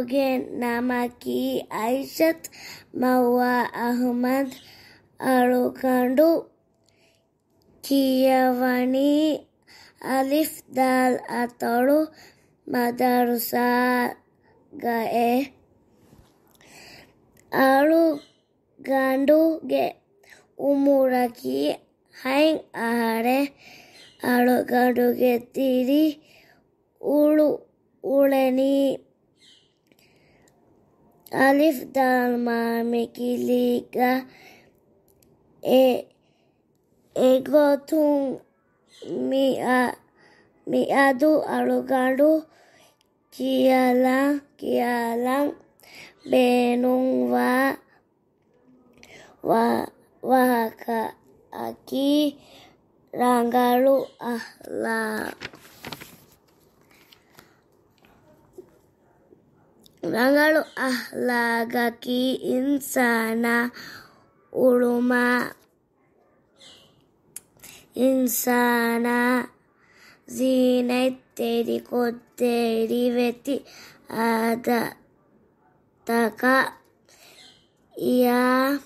Logen namaki Aishat Mawa Ahmad Alukando Kiyawani Alif Dal Atoro Madarsa Gae Alugando Ge Umuraki Haing Ahare Alugando Ge Tiri Uleni Alif Dal Mikiliga Egotung Miadu Alugando Kialang Benung Wahaka Aki Rangalu Ahla Rangalu Ahlagaki Insana Uluma Insana Zinete Deriveti Ada Taka Ia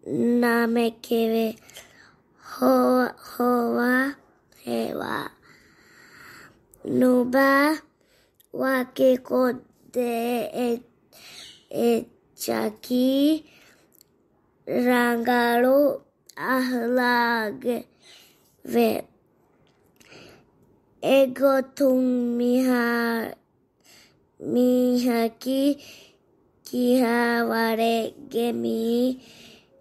Namekeve Hoa Hewa Nuba Wakiko de Echaki Rangalu Ahlag Ve Egotung Mihaki Kihaware Gemi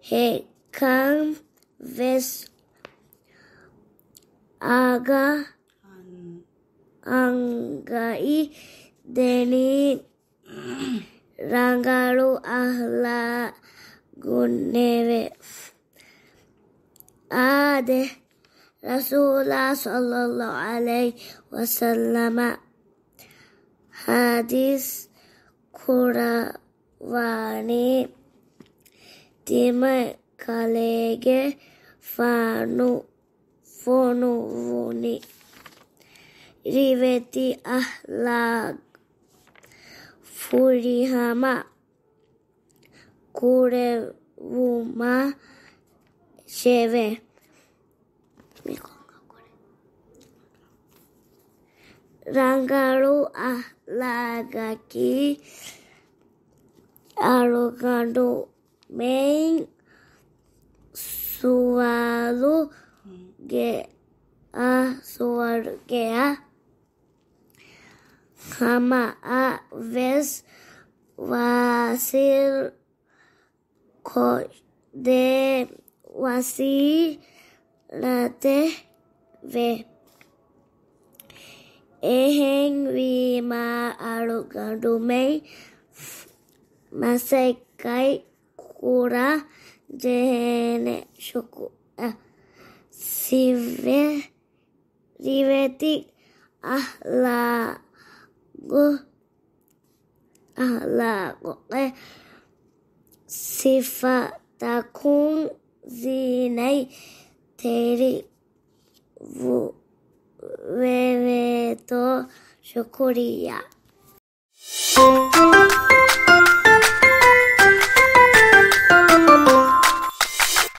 Hekam Ves Aga Anggai Deni Rangalu Ahla Guneve Ade Rasulullah sallallahu alaihi wasallam Hadis Kurawani Time Kalege Fonu Vuni Riveti Ahlag Furihama Kurewuma Sheve Rangalu Ahlagaki Alugando Main Sualu Suargea Hama Ves Wasil Ko de Wasi Late Ve Eheng Wima Alugando Mei Masekai Kura Jene Shuku Sive Riveti Ahlagu Sifatakun Zinai Teri Veveto Shukuriya